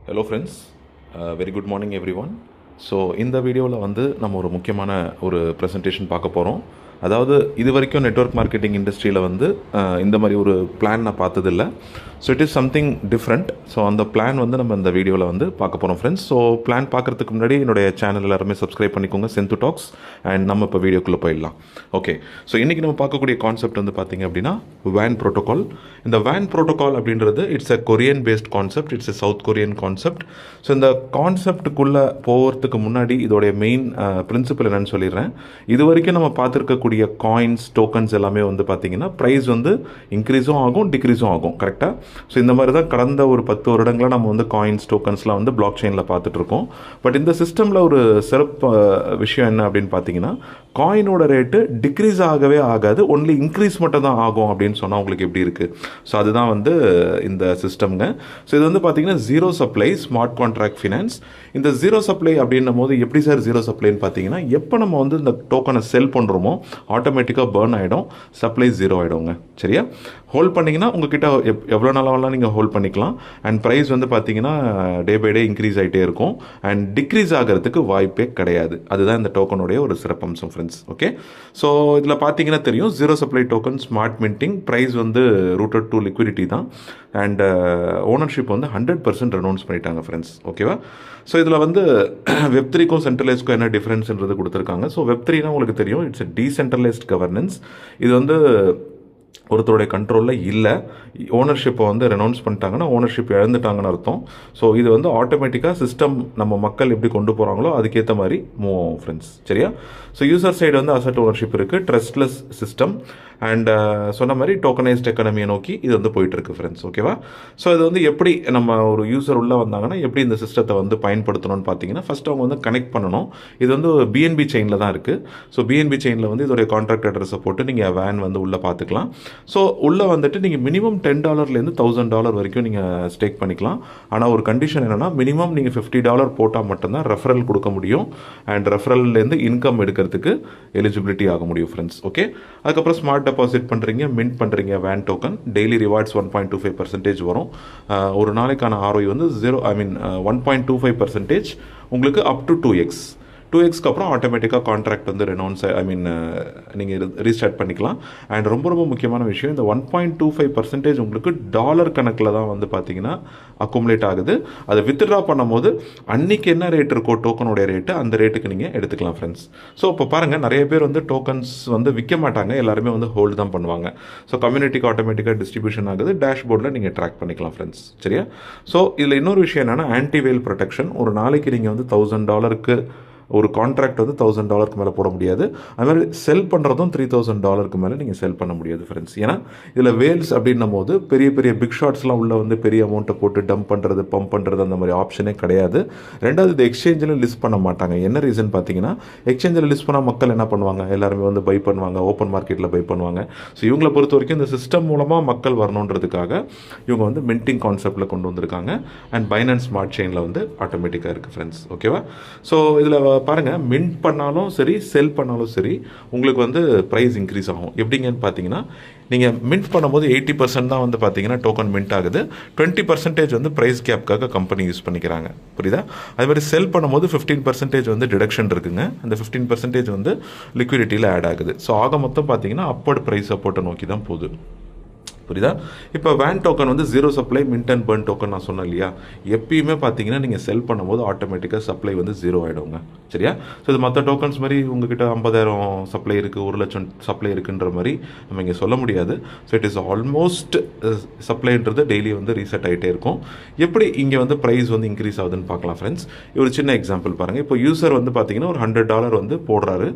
Hello friends, very good morning everyone. So இந்த வீடியோவில் வந்து நம்ம ஒரு முக்கியமான ஒரு ப்ரெசன்டேஷன் பார்க்க போகிறோம். அதாவது இது வரைக்கும் நெட்வொர்க் மார்க்கெட்டிங் இண்டஸ்ட்ரியில் வந்து இந்த மாதிரி ஒரு பிளான் நான் பார்த்ததில்லை. So it is something different. So அந்த பிளான் வந்து நம்ம இந்த வீடியோவில் வந்து பார்க்க போகிறோம் ஃப்ரெண்ட்ஸ். ஸோ பிளான் பார்க்குறதுக்கு முன்னாடி என்னுடைய சேனல் எல்லாருமே சப்ஸ்கிரைப் பண்ணிக்கோங்க, செந்து டாக்ஸ். அண்ட் நம்ம இப்போ வீடியோக்குள்ளே போயிடலாம். ஓகே, ஸோ இன்றைக்கி நம்ம பார்க்கக்கூடிய கான்செப்ட் வந்து பார்த்திங்க அப்படின்னா வேன் ப்ரோட்டோகால். இந்த வேன் ப்ரோட்டோகால் அப்படின்றது it's a Korean based concept, it's a South Korean concept. So இந்த கான்செப்டுக்குள்ளே போகிறதுக்கு முன்னாடி இதோடைய மெயின் பிரின்சிபல் என்னன்னு சொல்லிடுறேன். இது வரைக்கும் நம்ம பார்த்துருக்கக்கூடிய காயின்ஸ், டோக்கன்ஸ் எல்லாமே வந்து பார்த்தீங்கன்னா ப்ரைஸ் வந்து இன்க்ரீஸும் ஆகும், டிக்ரீஸும் ஆகும். கரெக்டாக? ஸோ இந்த மாதிரி தான் கடந்த ஒரு 10 வருடங்களாக நம்ம வந்து காயின்ஸ், டோக்கன்ஸ்லாம் வந்து பிளாக் செயினில் பார்த்துட்ருக்கோம். பட் இந்த சிஸ்டமில் ஒரு சிறப்பு விஷயம் என்ன அப்படின்னு பார்த்தீங்கன்னா, காயினோட ரேட்டு டிக்ரீஸ் ஆகவே ஆகாது, ஒன்லி இன்க்ரீஸ் மட்டும் தான் ஆகும் அப்படின்னு சொன்னால் உங்களுக்கு எப்படி இருக்குது? ஸோ அதுதான் வந்து இந்த சிஸ்டம்ங்க. ஸோ இது வந்து பார்த்தீங்கன்னா zero supply smart contract finance. இந்த ஜீரோ சப்ளை அப்படின்னும் போது எப்படி சார் ஜீரோ சப்ளைன்னு பார்த்தீங்கன்னா, எப்போ நம்ம வந்து இந்த டோக்கனை செல் பண்ணுறோமோ ஆட்டோமேட்டிக்காக பர்ன் ஆகிடும், சப்ளை ஜீரோ ஆகிடுங்க. சரியா? ஹோல்ட் பண்ணிங்கன்னா உங்ககிட்ட எவ்வளோ நாளாகலாம் நீங்கள் ஹோல்ட் பண்ணிக்கலாம். அண்ட் ப்ரைஸ் வந்து பார்த்தீங்கன்னா டே பை டே இன்க்ரீஸ் ஆகிட்டே இருக்கும். அண்ட் டிக்ரீஸ் ஆகிறதுக்கு வாய்ப்பே கிடையாது. அதுதான் இந்த டோக்கனுடைய ஒரு சிறப்பம்சம் ஃப்ரெண்ட்ஸ். ஓகே, ஸோ இதில் பார்த்தீங்கன்னா தெரியும், zero supply token, smart minting, price வந்து ரூட்டட் டு லிக்விடிட்டி தான். அண்ட் ஓனர்ஷிப் வந்து 100% அனௌன்ஸ் பண்ணிட்டாங்க ஃப்ரெண்ட்ஸ். ஓகேவா? ஸோ இதில் வந்து வெப்3க்கும் சென்ட்ரலைஸ்க்கும் என்ன டிஃப்ரென்ஸ்ன்றது கொடுத்துருக்காங்க. ஸோ வெப்3னா உங்களுக்கு தெரியும், இட்ஸ் எ டீசென்ட்ரலைஸ்ட் கவர்னன்ஸ். இது வந்து ஒருத்தருடைய கண்ட்ரோலில் இல்லை. ஓனர்ஷிப்பை வந்து ரெனௌன்ஸ் பண்ணிட்டாங்கன்னா ஓனர்ஷிப் இழந்துட்டாங்கன்னு அர்த்தம். ஸோ இது வந்து ஆட்டோமேட்டிக்காக சிஸ்டம் நம்ம மக்கள் எப்படி கொண்டு போகிறாங்களோ அதுக்கேற்ற மாதிரி மூவ் ஆகும் ஃப்ரெண்ட்ஸ். சரியா? ஸோ யூசர் சைடு வந்து அசட் ஓனர்ஷிப் இருக்குது, ட்ரஸ்ட்லெஸ் சிஸ்டம். அண்ட் சொன்ன மாதிரி டோக்கனைஸ்ட் எக்கனமியை நோக்கி இது வந்து போயிட்டுருக்கு ஃப்ரெண்ட்ஸ். ஓகேவா? ஸோ இது வந்து எப்படி நம்ம ஒரு யூசர் உள்ளே வந்தாங்கன்னா எப்படி இந்த சிஸ்டத்தை வந்து பயன்படுத்தணும்னு பார்த்தீங்கன்னா, ஃபஸ்ட் அவங்க வந்து கனெக்ட் பண்ணணும். இது வந்து பிஎன்பி செயினில் தான் இருக்குது. ஸோ பிஎன்பி செயினில் வந்து இதோடைய கான்ட்ராக்ட் அட்ரஸை போட்டு நீங்கள் வேன் வந்து உள்ளே பார்த்துக்கலாம். ஸோ உள்ளே வந்துட்டு நீங்கள் மினிமம் $10 $1,000 வரைக்கும் நீங்கள் ஸ்டேக் பண்ணிக்கலாம். ஆனால் ஒரு கண்டிஷன் என்னென்னா, மினிமம் நீங்கள் $50 போட்டால் மட்டும்தான் ரெஃபரல் கொடுக்க முடியும். அண்ட் ரெஃபரல்லேருந்து இன்கம் எடுக்கிறதுக்கு எலிஜிபிலிட்டி ஆக முடியும் ஃப்ரெண்ட்ஸ். ஓகே, அதுக்கப்புறம் ஸ்மார்ட் டெபாசிட் பண்ணுறீங்க, மின்ட் பண்ணுறீங்க வேன் டோக்கன். டெய்லி ரிவார்ட்ஸ் 1.25% வரும். ஒரு நாளைக்கான ஆர்ஓஐ வந்து 1.25% உங்களுக்கு அப் டு 2x அப்புறம் ஆட்டோமேட்டிக்காக கான்ட்ராக்ட் வந்து ரெனௌன்ஸ் நீங்கள் ரீஸ்டார்ட் பண்ணிக்கலாம். அண்ட் ரொம்ப ரொம்ப முக்கியமான விஷயம், இந்த 1.25% உங்களுக்கு டாலர் கணக்கில் தான் வந்து பார்த்தீங்கன்னா அக்குமுலேட் ஆகுது. அதை வித்ட்ரா பண்ணும்போது அன்றைக்கி என்ன ரேட் இருக்கோ டோக்கனுடைய ரேட்டு, அந்த ரேட்டுக்கு நீங்கள் எடுத்துக்கலாம் ஃப்ரெண்ட்ஸ். ஸோ இப்போ பாருங்கள், நிறைய பேர் வந்து டோக்கன்ஸ் வந்து விற்க மாட்டாங்க, எல்லாருமே வந்து ஹோல்டு தான் பண்ணுவாங்க. ஸோ கம்யூனிட்டிக்கு ஆட்டோமேட்டிக்காக டிஸ்ட்ரிபியூஷன் ஆகுது, டேஷ்போர்டில் நீங்கள் ட்ராக் பண்ணிக்கலாம் ஃப்ரெண்ட்ஸ். சரியா? ஸோ இதில் இன்னொரு விஷயம் என்னென்னா, ஆன்டிவேல் ப்ரொடெக்ஷன். ஒரு நாளைக்கு நீங்கள் வந்து $1,000 ஒரு கான்ட்ராக்ட் வந்து $1,000 மேலே போட முடியாது. அது மாதிரி செல் பண்ணுறதும் $3,000 மேலே நீங்கள் செல் பண்ண முடியாது ஃப்ரெண்ட்ஸ். ஏன்னா இதில் வேல்ஸ் அப்படின்னும் போது பெரிய பெரிய பிக் ஷாட்ஸ்லாம் உள்ள வந்து பெரிய அமௌண்ட்டை போட்டு டம்ப் பண்ணுறது, பம்ப் பண்ணுறது, அந்த மாதிரி ஆப்ஷனே கிடையாது. ரெண்டாவது, இது எக்ஸ்சேஞ்சில் லிஸ்ட் பண்ண மாட்டாங்க. என்ன ரீசன் பார்த்தீங்கன்னா, எக்ஸ்சேஞ்சில் லிஸ்ட் பண்ணால் மக்கள் என்ன பண்ணுவாங்க, எல்லாருமே வந்து பை பண்ணுவாங்க, ஓப்பன் மார்க்கெட்டில் பை பண்ணுவாங்க. ஸோ இவங்களை பொறுத்த வரைக்கும் இந்த சிஸ்டம் மூலமாக மக்கள் வரணுன்றதுக்காக இவங்க வந்து மின்டிங் கான்செப்டில் கொண்டு வந்திருக்காங்க. அண்ட் பைனான்ஸ் ஸ்மார்ட் செயினில் வந்து ஆட்டோமேட்டிக்காக இருக்குது ஃப்ரெண்ட்ஸ். ஓகேவா? ஸோ இதில் பாருங்கள், மின்ட் பண்ணாலும் சரி, செல் பண்ணாலும் சரி, உங்களுக்கு வந்து ப்ரைஸ் இன்க்ரீஸ் ஆகும். எப்படிங்கன்னு பார்த்தீங்கன்னா, நீங்கள் மின்ட் பண்ணும்போது 80% தான் வந்து பார்த்தீங்கன்னா டோக்கன் மின்ட் ஆகுது. 20% வந்து ப்ரைஸ் கேப்காக கம்பெனி யூஸ் பண்ணிக்கிறாங்க. புரியுதா? அது மாதிரி செல் பண்ணும்போது 15% வந்து டிடக்ஷன் இருக்குங்க. அந்த 15% வந்து லிக்விடிட்டியில் ஆட் ஆகுது. ஸோ ஆக மொத்தம் பார்த்தீங்கன்னா அப்போர்ட் ப்ரைஸ் சப்போர்ட்டை நோக்கி தான் போகுது. புரியுதா? இப்போ வேன் டோக்கன் வந்து zero supply mint and burn token நான் சொன்னேன் இல்லையா, எப்பயுமே பார்த்தீங்கன்னா நீங்கள் செல் பண்ணும்போது ஆட்டோமேட்டிக்காக சப்ளை வந்து ஜீரோ ஆகிடுங்க. சரியா? ஸோ இது மற்ற டோக்கன்ஸ் மாதிரி உங்ககிட்ட 50,000 சப்ளை இருக்குது, 1,00,000 சப்ளை இருக்குன்ற மாதிரி நம்ம இங்கே சொல்ல முடியாது. ஸோ இட் இஸ் ஆல்மோஸ்ட் சப்ளைன்றது டெய்லி வந்து ரீசெட் ஆகிட்டே இருக்கும். எப்படி இங்கே வந்து ப்ரைஸ் வந்து இன்க்ரீஸ் ஆகுதுன்னு பார்க்கலாம் ஃப்ரெண்ட்ஸ். ஒரு சின்ன எக்ஸாம்பிள் பாருங்கள். இப்போ யூசர் வந்து பார்த்தீங்கன்னா ஒரு $100 வந்து போடுறாரு.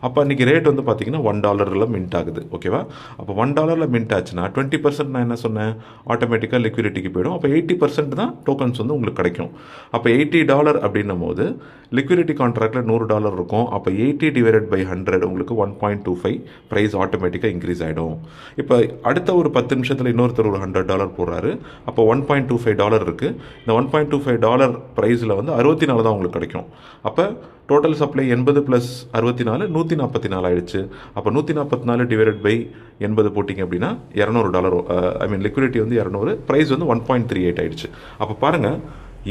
அப்போ அன்றைக்கி ரேட் வந்து பார்த்தீங்கன்னா $1 மின்ட் ஆகுது. ஓகேவா? அப்போ $1 மின்ட் ஆச்சுன்னா 20% நான் என்ன சொன்னேன், ஆட்டோமேட்டிக்காக லிக்விடிட்டிக்கு போயிடும். அப்போ 80% தான் டோக்கன்ஸ் வந்து உங்களுக்கு கிடைக்கும். அப்போ $80 அப்படின்னும் போது லிக்விடிட்டி கான்ட்ராக்டில் $100 இருக்கும். அப்போ 80/100 உங்களுக்கு 1.25 ப்ரைஸ் ஆட்டோமேட்டிக்காக இன்க்ரீஸ் ஆகிடும். இப்போ அடுத்த ஒரு 10 நிமிஷத்தில் இன்னொருத்தர் ஒரு $100 போடுறாரு. அப்போ $1.25 இருக்குது. இந்த $1.25 ப்ரைஸில் வந்து 64 தான் உங்களுக்கு கிடைக்கும். அப்போ டோட்டல் சப்ளை 80 + 64 144 ஆயிடுச்சு. அப்போ 144/80 போட்டிங்க அப்படின்னா $200. லிக்விடிட்டி வந்து 200, ப்ரைஸ் வந்து 1.38 ஆயிடுச்சு. அப்போ பாருங்கள்,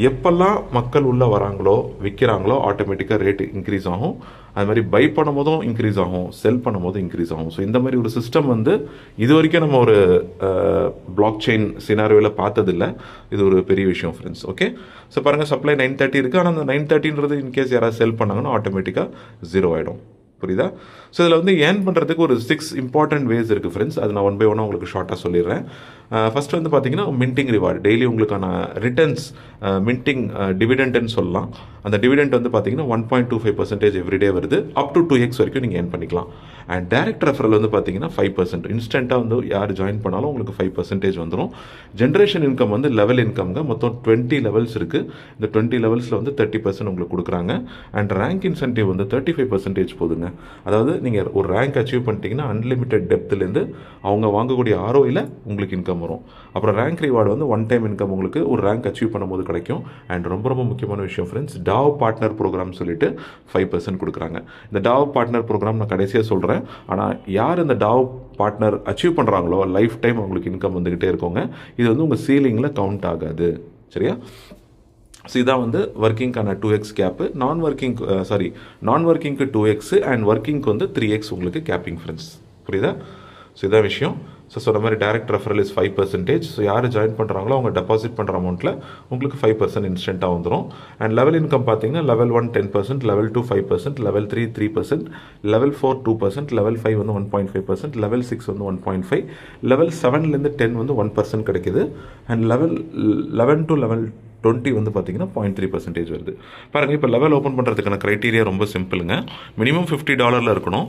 எப்பெல்லாம் மக்கள் உள்ளே வராங்களோ விற்கிறாங்களோ ஆட்டோமேட்டிக்காக ரேட்டு இன்க்ரீஸ் ஆகும். அது மாதிரி பை பண்ணும் போதும் இன்க்ரீஸ் ஆகும், செல் பண்ணும் போதும் இன்க்ரீஸ் ஆகும். ஸோ இந்த மாதிரி ஒரு சிஸ்டம் வந்து இது வரைக்கும் நம்ம ஒரு பிளாக் செயின் சினாரியோவில் பார்த்ததில்லை. இது ஒரு பெரிய விஷயம் ஃப்ரெண்ட்ஸ். ஓகே, ஸோ பாருங்கள், சப்ளை 930 இருக்குது. ஆனால் அந்த 930ன்றது இன்கேஸ் யாராவது செல் பண்ணாங்கன்னா ஆட்டோமேட்டிக்காக 0 ஆகிடும். புரியுதா? ஸோ இதில் வந்து ஏர்ன் பண்ணுறதுக்கு ஒரு 6 இம்பார்ட்டன்ட் வேஸ் இருக்குது ஃப்ரெண்ட்ஸ். அது நான் 1 by 1 உங்களுக்கு ஷார்ட்டாக சொல்லிடுறேன். ஃபர்ஸ்ட் வந்து பார்த்தீங்கன்னா மின்டிங் ரிவார்டு, டெய்லி உங்களுக்கான ரிட்டர்ன்ஸ், மின்டிங் டிவிடெண்ட்னு சொல்லலாம். அந்த டிவிடெண்ட் வந்து பார்த்தீங்கன்னா 1.25% எவ்ரிடே வருது. அப் டு 2x வரைக்கும் நீங்கள் ஏர்ன் பண்ணிக்கலாம். அண்ட் டைரக்ட் ரெஃபரல் வந்து பார்த்தீங்கன்னா 5%. இன்ஸ்டண்ட்டாக வந்து யார் ஜாயின் பண்ணாலும் உங்களுக்கு 5% வந்துடும். ஜென்ரேஷன் இன்கம் வந்து லெவல் இன்கம்ங்க. மொத்தம் 20 லெவல்ஸ் இருக்குது. இந்த 20 லெவல்ஸில் வந்து 30% உங்களுக்கு கொடுக்குறாங்க. அண்ட் ரேங்க் இன்சென்டிவ் வந்து 35% போதுங்க. அதாவது நீங்கள் ஒரு ரேங்க் அச்சீவ் பண்ணிட்டீங்கன்னா அன்லிமிட்டெட் டெப்த்லேருந்து அவங்க வாங்கக்கூடிய ROIயில் உங்களுக்கு இன்கம் வரும். அப்புறம் ரேங்க் ரிவார்டு வந்து 1 டைம் இன்கம் உங்களுக்கு ஒரு ரேங்க் அச்சீவ் பண்ணும்போது கிடைக்கும். அண்ட் ரொம்ப ரொம்ப முக்கியமான விஷயம் ஃப்ரெண்ட்ஸ், டாவ் பார்ட்னர் ப்ரோக்ராம் சொல்லிட்டு 5% கொடுக்குறாங்க. இந்த டாவ் பார்ட்னர் ப்ரோக்ராம் நான் கடைசியாக சொல்கிறேன். ஆனால் யார் இந்த டாவ் பார்ட்னர் அச்சீவ் பண்ணுறாங்களோ லைஃப் டைம் அவங்களுக்கு இன்கம் வந்துக்கிட்டே இருக்கோங்க. இது வந்து உங்கள் சீலிங்கில் கவுண்ட் ஆகாது. சரியா? ஸோ இதான் வந்து ஒர்க்கிங்கான 2x கேப்பு. நான் ஒர்க்கிங்க்கு 2x அண்ட் ஒர்க்கிங்க்கு வந்து 3x உங்களுக்கு கேப்பிங் ஃப்ரெண்ட்ஸ். புரியுதா? ஸோ இதான் விஷயம். ஸோ சொன்ன மாதிரி டைரக்ட் ரெஃபரல் இஸ் 5%. ஸோ யார் ஜாயின் பண்ணுறாங்களோ அவங்க டெபாசிட் பண்ணுற அமௌண்ட்டில் உங்களுக்கு 5% இன்ஸ்டண்ட்டாக வந்துடும். அண்ட் லெவல் இன்கம் பார்த்தீங்கன்னா level 1 10%, level 2 5%, level 3 3%, level 4 2%, level 5 வந்து 1.5%, லெவல் 6 வந்து 1.5%, லெவல் 7லேருந்து 10 வந்து 1% கிடைக்குது. அண்ட் லெவல் 11 to லெவல் 20 வந்து பார்த்தீங்கன்னா 0.3% வருது. பாருங்கள், இப்போ லெவல் ஓப்பன் பண்ணுறதுக்கான க்ரைட்டீரியா ரொம்ப சிம்பிளுங்க. மினிமம் $50 இருக்கணும்.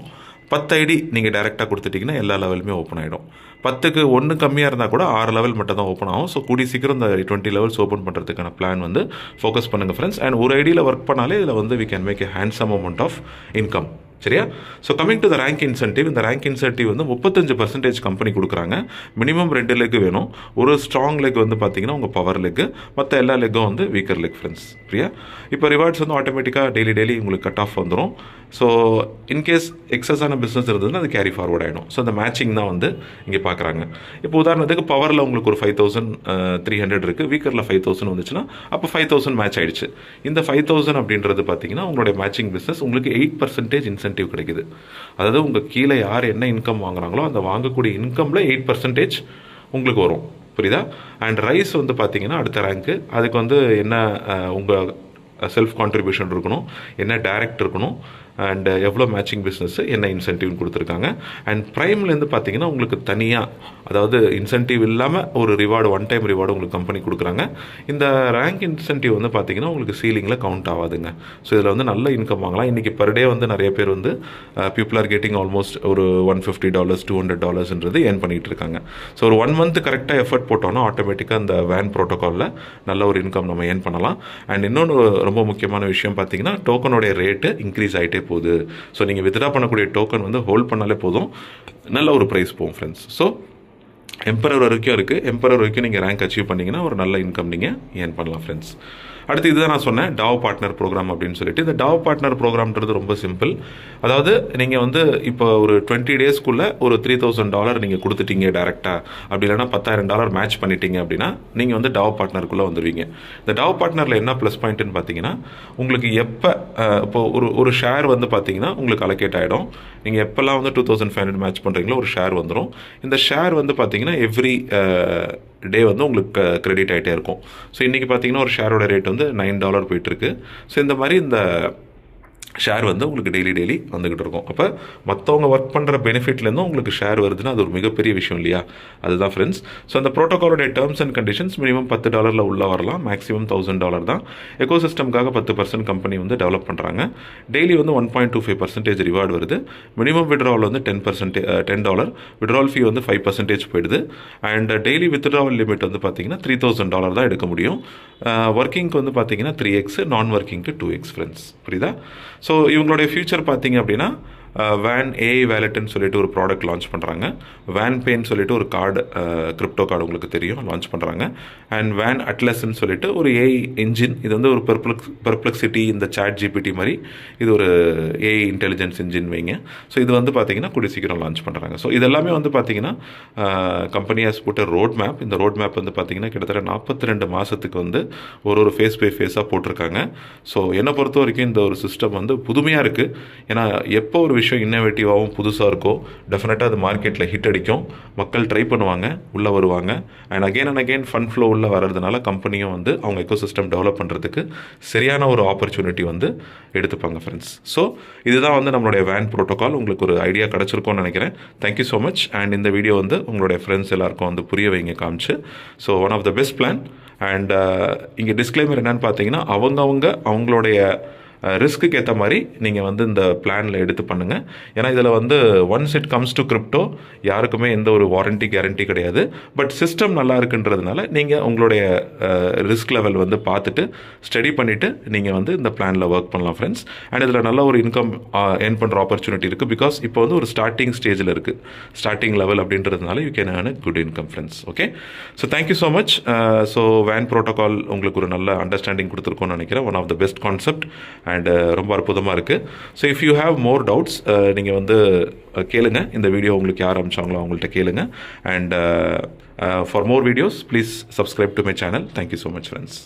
10 ஐடி நீங்கள் டேரெக்டாக கொடுத்துட்டிங்கன்னா எல்லா லெவலுமே ஓப்பன் ஆகிடும். 10க்கு 1 கம்மியாக இருந்தால் கூட 6 லெவல் மட்டும் தான் ஓப்பன் ஆகும். ஸோ கூடி சீக்கிரம் இந்த 20 லெவல்ஸ் ஓப்பன் பண்ணுறதுக்கான பிளான் வந்து ஃபோக்கஸ் பண்ணுங்கள் ஃப்ரெண்ட்ஸ். அண்ட் ஒரு ஐடியில் ஒர்க் பண்ணாலே இதில் வந்து we can make a handsome amount of income. சரியா? So coming to the rank incentive. இந்த ரேங்க் இன்சென்டிவ் வந்து 35% கம்பெனி கொடுக்குறாங்க. மினிமம் 2 லெக் வேணும். ஒரு ஸ்ட்ராங் லெக் வந்து பார்த்தீங்கன்னா உங்கள் பவர் லெக், மற்ற எல்லா லெக்கும் வந்து வீக்கர் லெக் ஃப்ரெண்ட்ஸ். சரியா? இப்போ ரிவார்ட்ஸ் வந்து ஆட்டோமேட்டிக்காக டெய்லி உங்களுக்கு கட் ஆஃப் வந்துடும். ஸோ இன்கேஸ் எக்ஸஸான பிஸ்னஸ் இருந்ததுன்னா அது கேரி ஃபார்வர்ட் ஆகிடும். ஸோ அந்த மேட்சிங் தான் வந்து இங்கே பார்க்குறாங்க. இப்போ உதாரணத்துக்கு பவரில் உங்களுக்கு ஒரு 5300 இருக்குது, வீக்கரில் 5000 வந்துச்சுன்னா அப்போ 5000 மேட்ச் ஆகிடுச்சு. இந்த 5000 அப்படின்றது பார்த்தீங்கன்னா உங்களுடைய மேட்சிங் பிஸ்னஸ் உங்களுக்கு 8% இன்சென்டிவ் கிடைக்குது. அதாவது உங்கள் கீழே யார் என்ன இன்கம் வாங்குறாங்களோ அந்த வாங்கக்கூடிய இன்கமில் 8% உங்களுக்கு வரும். புரியுதா? அண்ட் ரைஸ் வந்து பார்த்தீங்கன்னா அடுத்த ரேங்க்கு. அதுக்கு வந்து என்ன உங்கள் செல்ஃப் கான்ட்ரிபியூஷன் இருக்கணும், என்ன டைரக்ட் இருக்கணும், அண்ட் எவ்வளோ மேட்சிங் பிஸ்னஸ், என்ன இன்சென்டிவ்னு கொடுத்துருக்காங்க. அண்ட் ப்ரைம்லேருந்து பார்த்தீங்கன்னா உங்களுக்கு தனியாக, அதாவது இன்சென்டிவ் இல்லாமல் ஒரு ரிவார்டு, 1 டைம் ரிவார்டு உங்களுக்கு கம்பெனி கொடுக்குறாங்க. இந்த ரேங்க் இன்சென்டிவ் வந்து பார்த்தீங்கன்னா உங்களுக்கு சீலிங்கில் கவுண்ட் ஆகாதுங்க. ஸோ இதில் வந்து நல்ல இன்கம் வாங்கலாம். இன்றைக்கி பர் டே வந்து நிறைய பேர் வந்து பீப்புள் ஆர் கெட்டிங் ஆல்மோஸ்ட் ஒரு $150 $200 ஏர்ன் பண்ணிகிட்டு இருக்காங்க. ஸோ ஒரு 1 மந்த் கரெக்டாக எஃபர்ட் போட்டோன்னா ஆட்டோமேட்டிக்காக அந்த வேன் ப்ரோட்டோகாலில் நல்ல ஒரு இன்கம் நம்ம ஏர்ன் பண்ணலாம். அண்ட் இன்னொன்று ரொம்ப முக்கியமான விஷயம் பார்த்தீங்கன்னா டோக்கனுடைய ரேட்டு இன்க்ரீஸ் ஆகிட்டே போகுது. ஸோ நீங்கள் வித்ட்ரா பண்ணக்கூடிய டோக்கன் வந்து ஹோல்ட் பண்ணாலே போதும், நல்ல ஒரு ப்ரைஸ் போகும் ஃப்ரெண்ட்ஸ். ஸோ எம்பரர் வரைக்கும் இருக்குது. எம்பரர் வரைக்கும் நீங்கள் ரேங்க் அச்சீவ் பண்ணிங்கன்னா ஒரு நல்ல இன்கம் நீங்கள் ஏர்ன் பண்ணலாம் ஃப்ரெண்ட்ஸ். அடுத்து இதுதான் நான் சொன்னேன் டாவ் பார்ட்னர் ப்ரோக்ராம் அப்படின்னு சொல்லிட்டு. இந்த டாவ் பார்ட்னர் ப்ரோக்ராம்ன்றது ரொம்ப சிம்பிள். அதாவது நீங்கள் வந்து இப்போ ஒரு 20 டேஸ்க்குள்ளே ஒரு $3000 நீங்கள் கொடுத்துட்டீங்க டேரெக்டாக, அப்படி இல்லைனா $10,000 மேட்ச் பண்ணிட்டீங்க அப்படின்னா நீங்கள் வந்து டாவ் பார்ட்னருக்குள்ளே வந்துடுவீங்க. இந்த டாவ் பார்ட்னரில் என்ன ப்ளஸ் பாயிண்ட்டுன்னு பார்த்தீங்கன்னா உங்களுக்கு எப்போ இப்போ ஒரு ஷேர் வந்து பார்த்தீங்கன்னா உங்களுக்கு அலோகேட் ஆகிடும். நீங்கள் எப்போல்லாம் வந்து 2500 மேட்ச் பண்ணுறீங்களோ ஒரு ஷேர் வந்துடும். இந்த ஷேர் வந்து பார்த்தீங்கன்னா எவ்ரி டே வந்து உங்களுக்கு கிரெடிட் ஆகிட்டே இருக்கும். ஸோ இன்றைக்கி பார்த்தீங்கன்னா ஒரு ஷேரோட ரேட் வந்து $9 போயிட்டுருக்கு. ஸோ இந்த மாதிரி இந்த ஷேர் வந்து உங்களுக்கு டெய்லி வந்துக்கிட்டு இருக்கும். அப்போ மற்றவங்க ஒர்க் பண்ணுற பெனிஃபிட்லேருந்தும் உங்களுக்கு ஷேர் வருதுன்னா அது ஒரு மிகப்பெரிய விஷயம் இல்லையா? அதுதான் ஃப்ரெண்ட்ஸ். ஸோ அந்த ப்ரோட்டோகாலோடைய டேர்ம்ஸ் அண்ட் கண்டிஷன்ஸ் மினிமம் $10 உள்ள வரலாம், மேக்ஸிமம் $1000 தான். எக்கோசிஸ்டம்காக 10% கம்பெனி வந்து டெவலப் பண்ணுறாங்க. டெய்லி வந்து 1.25% ரிவார்டு வருது. மினிமம் விட்ராவல் வந்து $10, விட்ராவல் ஃபீ வந்து 5% போயிடுது. அண்ட் டெய்லி வித்ட்ராவல் லிமிட் வந்து பார்த்தீங்கன்னா $3000 தான் எடுக்க முடியும். ஒர்க்கிங்க்கு வந்து பார்த்தீங்கன்னா 3x, நான் ஒர்க்கிங்க்கு 2x ஃப்ரெண்ட்ஸ். புரியுதா? ஸோ இவங்களுடைய ஃபியூச்சர் பார்த்தீங்க அப்படின்னா வேன் ஏஐ வேலெட்னு சொல்லிட்டு ஒரு ப்ராடக்ட் லான்ச் பண்ணுறாங்க. வேன் பேன்னு சொல்லிட்டு ஒரு கார்டு, கிரிப்டோ கார்டு உங்களுக்கு தெரியும், லான்ச் பண்ணுறாங்க. அண்ட் வேன் அட்லஸ்ன்னு சொல்லிட்டு ஒரு ஏஐ என்ஜின். இது வந்து ஒரு பெர்ப்ளெக்சிட்டி, இந்த சாட் ஜிபிடி மாதிரி இது ஒரு ஏஐ இன்டெலிஜென்ஸ் என்ஜின் வைங்க. ஸோ இது வந்து பார்த்தீங்கன்னா கூடிய சீக்கிரம் லான்ச் பண்ணுறாங்க. ஸோ இதெல்லாமே வந்து பார்த்தீங்கன்னா company has put road map. இந்த ரோட் மேப் வந்து பார்த்தீங்கன்னா கிட்டத்தட்ட 42 மாதத்துக்கு வந்து ஒரு ஃபேஸ் பை ஃபேஸாக போட்டிருக்காங்க. ஸோ என்னை பொறுத்த வரைக்கும் இந்த ஒரு சிஸ்டம் வந்து புதுமையாக இருக்குது. ஏன்னா எப்போ ஒரு விஷயம் இன்னோவேட்டிவாகவும் புதுசாக இருக்கோ டெஃபினட்டாக அது மார்க்கெட்டில் ஹிட் அடிக்கும், மக்கள் ட்ரை பண்ணுவாங்க, உள்ளே வருவாங்க. அண்ட் அகெயின் ஃபண்ட் ஃப்ளோ உள்ளே வர்றதுனால கம்பெனியும் வந்து அவங்க எக்கோசிஸ்டம் டெவலப் பண்ணுறதுக்கு சரியான ஒரு ஆப்பர்ச்சுனிட்டி வந்து எடுத்துப்பாங்க ஃப்ரெண்ட்ஸ். ஸோ இதுதான் வந்து நம்மளுடைய வேன் ப்ரோட்டோகால். உங்களுக்கு ஒரு ஐடியா கிடச்சிருக்கும்னு நினைக்கிறேன். Thank you so much. அண்ட் இந்த வீடியோ வந்து உங்களுடைய ஃப்ரெண்ட்ஸ் எல்லாருக்கும் வந்து புரிய வைங்க, காமிச்சு. So one of the best plan. And இங்கே டிஸ்க்ளைமர் என்னென்னு பார்த்தீங்கன்னா அவங்களுடைய ரிஸ்க்கு ஏற்ற மாதிரி நீங்கள் வந்து இந்த பிளானில் எடுத்து பண்ணுங்கள். ஏன்னா இதில் வந்து once it comes to crypto யாருக்குமே எந்த ஒரு வாரண்டி கேரண்டி கிடையாது. பட் சிஸ்டம் நல்லா இருக்குன்றதுனால நீங்கள் உங்களுடைய ரிஸ்க் லெவல் வந்து பார்த்துட்டு ஸ்டடி பண்ணிவிட்டு நீங்கள் வந்து இந்த பிளானில் ஒர்க் பண்ணலாம் ஃப்ரெண்ட்ஸ். அண்ட் இதில் நல்ல ஒரு இன்கம் ஏர்ன் பண்ணுற ஆப்பர்ச்சுனிட்டி இருக்குது. பிகாஸ் இப்போ வந்து ஒரு ஸ்டார்டிங் ஸ்டேஜில் இருக்குது, ஸ்டார்டிங் லெவல் அப்படின்றதுனால you can earn good income friends. Okay, so thank you so much. So வேன் ப்ரோட்டோகால் உங்களுக்கு ஒரு நல்ல அண்டர்ஸ்டாண்டிங் கொடுத்துருக்கோன்னு நினைக்கிறேன். One of the best concept and ரொம்ப அற்புதமாக இருக்குது. So if you have more doubts நீங்கள் வந்து கேளுங்க. இந்த வீடியோ உங்களுக்கு யார் அனுப்பிச்சாங்களோ அவங்கள்ட்ட கேளுங்க. And for more videos please subscribe to my channel. Thank you so much friends.